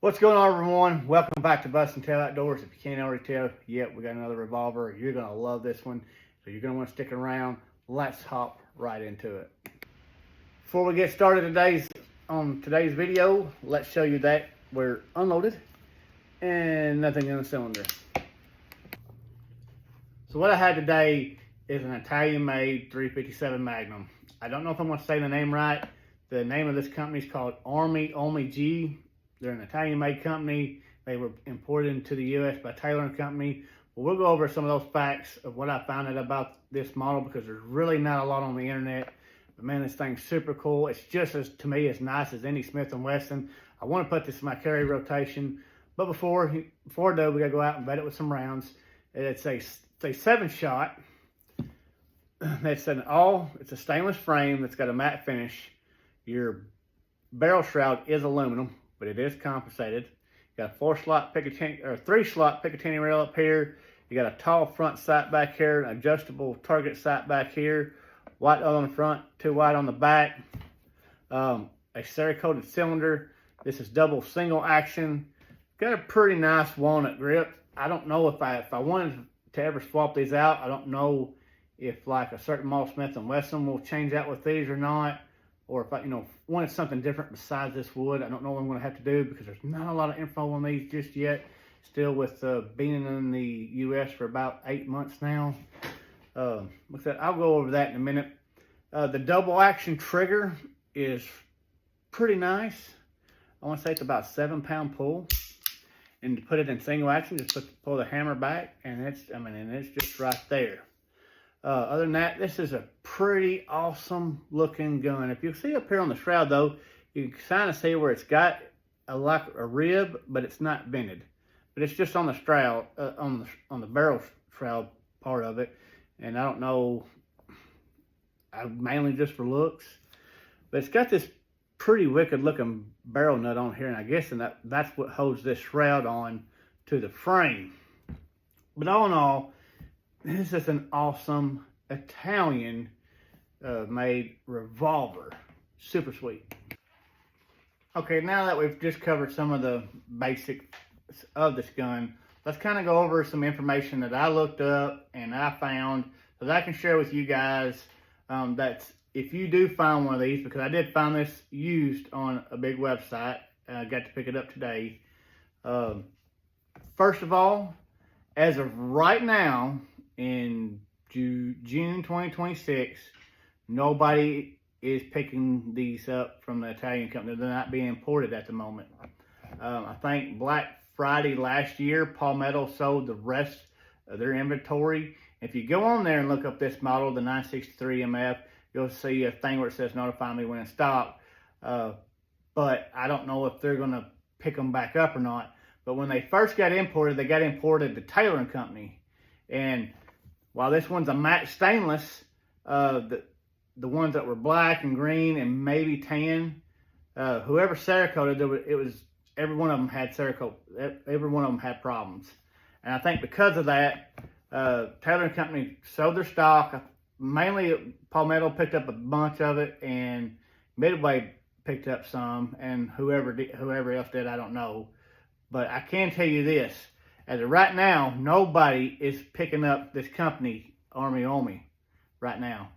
What's going on, everyone? Welcome back to Bustin' Tail Outdoors. If you can't already tell, yep, we got another revolver. You're going to love this one, so you're going to want to stick around. Let's hop right into it. Before we get started on today's video, let's show you that we're unloaded and nothing in the cylinder. So what I had today is an Italian-made 357 Magnum. I don't know if I'm going to say the name right. The name of this company is called Armi-Olimi. They're an Italian-made company. They were imported into the U.S. by Taylor & Company. But we'll go over some of those facts of what I found out about this model because there's really not a lot on the internet. But man, this thing's super cool. It's just, to me, as nice as any Smith & Wesson. I want to put this in my carry rotation. But before I do, we got to go out and vet it with some rounds. It's a 7-shot. It's a stainless frame that's got a matte finish. Your barrel shroud is aluminum, but it is compensated. You got a 3-slot Picatinny rail up here. You got a tall front sight back here, an adjustable target sight back here, white on the front, 2 white on the back. A Cerakoted cylinder. This is double single action. Got a pretty nice walnut grip. I don't know if I wanted to ever swap these out. I don't know if like a certain model Smith & Wesson will change out with these or not. Or if I, wanted something different besides this wood. I don't know what I'm going to have to do because there's not a lot of info on these just yet. Still with being in the U.S. for about 8 months now. Like I said, I'll go over that in a minute. The double action trigger is pretty nice. I want to say it's about 7-pound pull. And to put it in single action, just pull the hammer back, and it's just right there. Other than that, this is a pretty awesome looking gun. If you see up here on the shroud though, you can kind of see where it's got like a rib, but it's not vented. But it's just on the shroud, on the barrel shroud part of it. And I don't know, mainly just for looks. But it's got this pretty wicked looking barrel nut on here, and I guess that's what holds this shroud on to the frame. But all in all, this is an awesome Italian made revolver. Super sweet. Okay, now that we've just covered some of the basics of this gun, let's kind of go over some information that I looked up and I found so that I can share with you guys. That's if you do find one of these, because I did find this used on a big website. I got to pick it up today. First of all, as of right now, in June 2026, nobody is picking these up from the Italian company. They're not being imported at the moment. I think Black Friday last year, Palmetto sold the rest of their inventory. If you go on there and look up this model, the 963 MF, you'll see a thing where it says notify me when in stock. But I don't know if they're going to pick them back up or not. But when they first got imported, they got imported to Taylor & Company. And while this one's a matte stainless, the ones that were black and green and maybe tan, whoever Cerakoted, every one of them had Cerakote. Every one of them had problems. And I think because of that, Taylor & Company sold their stock. Mainly Palmetto picked up a bunch of it, and Midway picked up some, and whoever else did, I don't know. But I can tell you this. As of right now, nobody is picking up this company, Armi-Olimi, right now.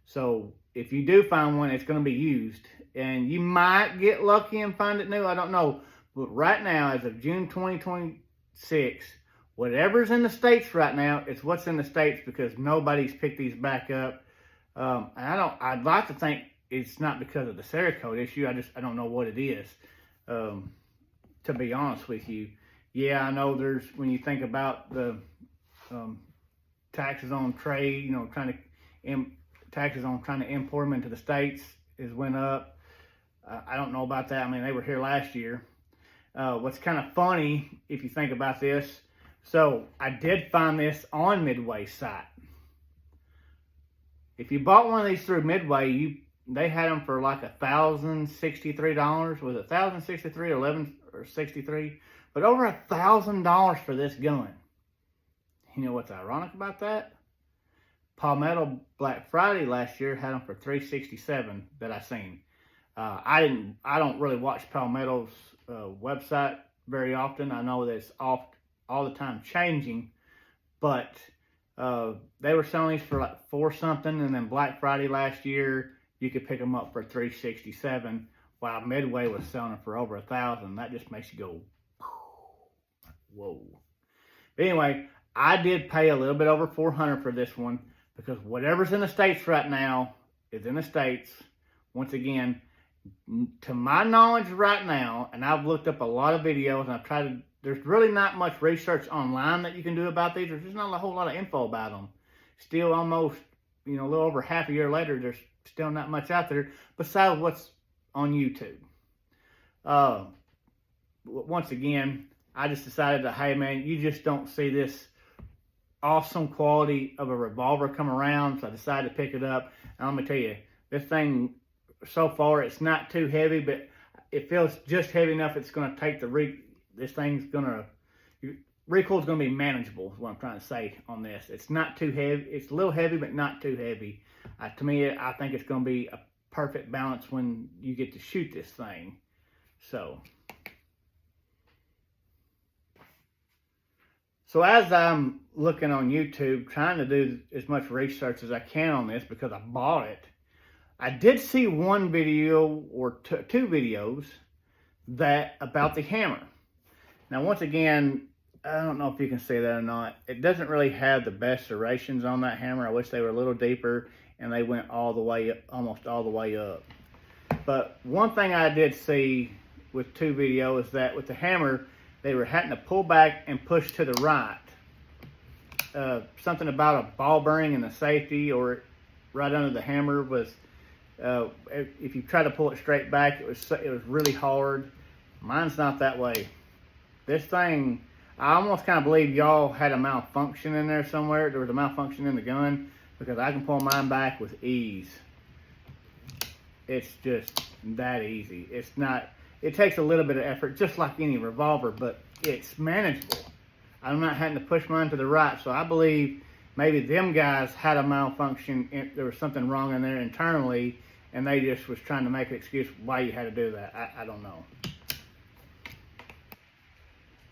So if you do find one, it's going to be used. And you might get lucky and find it new. I don't know. But right now, as of June 2026, whatever's in the States right now, it's what's in the States because nobody's picked these back up. And I'd like to think it's not because of the Cerakote issue. I don't know what it is, to be honest with you. Yeah, I know when you think about the taxes on trade, taxes on trying to import them into the States has went up. I don't know about that. I mean, they were here last year. What's kind of funny, if you think about this, so I did find this on Midway's site. If you bought one of these through Midway, they had them for like $1,063. Was it $1,063, $11 or $63? But over $1,000 for this gun. You know what's ironic about that? Palmetto Black Friday last year had them for $367 that I seen. I don't really watch Palmetto's website very often. I know that it's all the time changing, but they were selling these for like $4 something, and then Black Friday last year you could pick them up for $367, while Midway was selling them for over $1,000. That just makes you go, whoa. But anyway, I did pay a little bit over $400 for this one, because whatever's in the States right now is in the States. Once again, to my knowledge right now, and I've looked up a lot of videos, and I've tried to, there's really not much research online that you can do about these. There's just not a whole lot of info about them. Still almost, a little over half a year later, there's still not much out there besides what's on YouTube. Once again, I just decided that, hey man, you just don't see this awesome quality of a revolver come around, so I decided to pick it up. And I'm gonna tell you, this thing, so far, it's not too heavy, but it feels just heavy enough. It's gonna take this thing's gonna, recoil's gonna be manageable, is what I'm trying to say on this. It's not too heavy. It's a little heavy, but not too heavy. To me, I think it's gonna be a perfect balance when you get to shoot this thing. So as I'm looking on YouTube, trying to do as much research as I can on this because I bought it, I did see one video or two videos about the hammer. Now, once again, I don't know if you can see that or not. It doesn't really have the best serrations on that hammer. I wish they were a little deeper and they went all the way up, almost all the way up. But one thing I did see with two videos is that with the hammer, they were having to pull back and push to the right. Something about a ball bearing in the safety or right under the hammer was, if you try to pull it straight back, it was really hard. Mine's not that way. This thing, I almost kind of believe y'all had a malfunction in there somewhere. There was a malfunction in the gun, because I can pull mine back with ease. It's just that easy. It's not, it takes a little bit of effort, just like any revolver, but it's manageable. I'm not having to push mine to the right, so I believe maybe them guys had a malfunction. There was something wrong in there internally, and they just was trying to make an excuse why you had to do that. I don't know.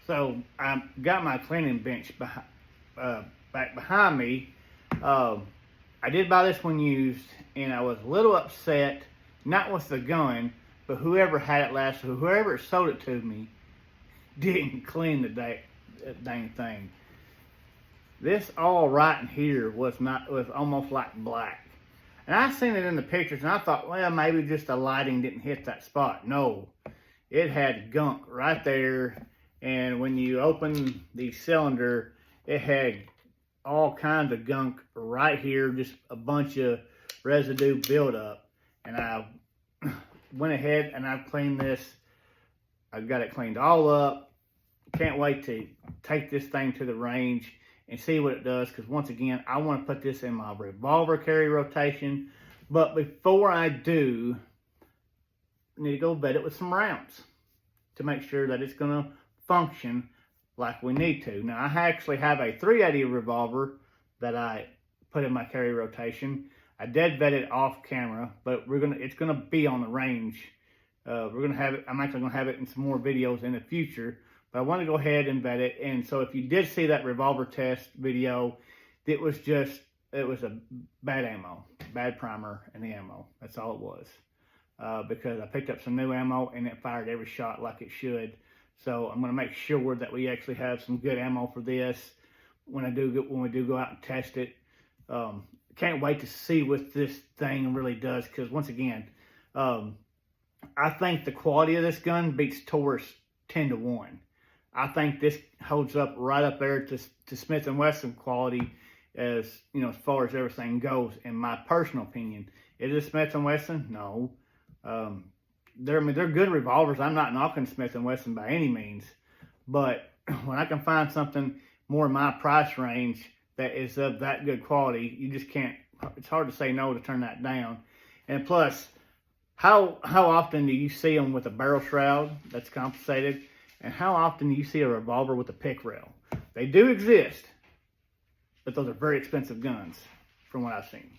So I got my cleaning bench back behind me. I did buy this one used, and I was a little upset, not with the gun, but whoever had it last, whoever sold it to me, didn't clean the dang thing. This all right in here was almost like black. And I seen it in the pictures, and I thought, well, maybe just the lighting didn't hit that spot. No, it had gunk right there. And when you open the cylinder, it had all kinds of gunk right here, just a bunch of residue buildup. And I went ahead and I've cleaned this. I've got it cleaned all up. Can't wait to take this thing to the range and see what it does, because once again, I want to put this in my revolver carry rotation. But before I do, I need to go vet it with some rounds to make sure that it's going to function like we need to. Now, I actually have a .380 revolver that I put in my carry rotation. I did vet it off camera, but it's gonna be on the range. We're gonna have it. I'm actually gonna have it in some more videos in the future. But I want to go ahead and vet it. And so, if you did see that revolver test video, it was a bad ammo, bad primer in the ammo. That's all it was. Because I picked up some new ammo and it fired every shot like it should. So I'm going to make sure that we actually have some good ammo for this when we do go out and test it. Can't wait to see what this thing really does, because once again, I think the quality of this gun beats Taurus 10-1. I think this holds up right up there to Smith & Wesson quality, as far as everything goes, in my personal opinion. Is it Smith & Wesson? No. They're good revolvers. I'm not knocking Smith & Wesson by any means, but when I can find something more in my price range that is of that good quality, you just can't. It's hard to say no to turn that down. And plus, how often do you see them with a barrel shroud that's compensated, and how often do you see a revolver with a pick rail? They do exist, but those are very expensive guns, from what I've seen.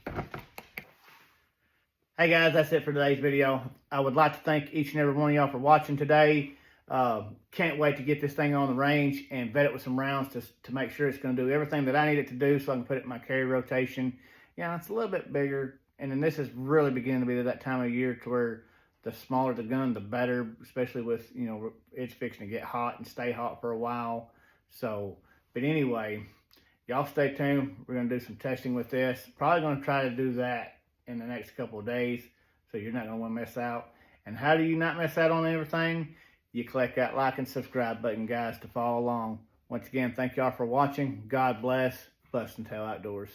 Hey guys, that's it for today's video. I would like to thank each and every one of y'all for watching today. Can't wait to get this thing on the range and vet it with some rounds to make sure it's going to do everything that I need it to do so I can put it in my carry rotation. Yeah, it's a little bit bigger, and then this is really beginning to be that time of year to where the smaller the gun, the better, especially with, it's fixing to get hot and stay hot for a while. So, but anyway, y'all stay tuned. We're going to do some testing with this. Probably going to try to do that in the next couple of days, so you're not going to want to miss out. And how do you not miss out on everything? You click that like and subscribe button, guys, to follow along. Once again, thank y'all for watching. God bless. Bust and Tail Outdoors.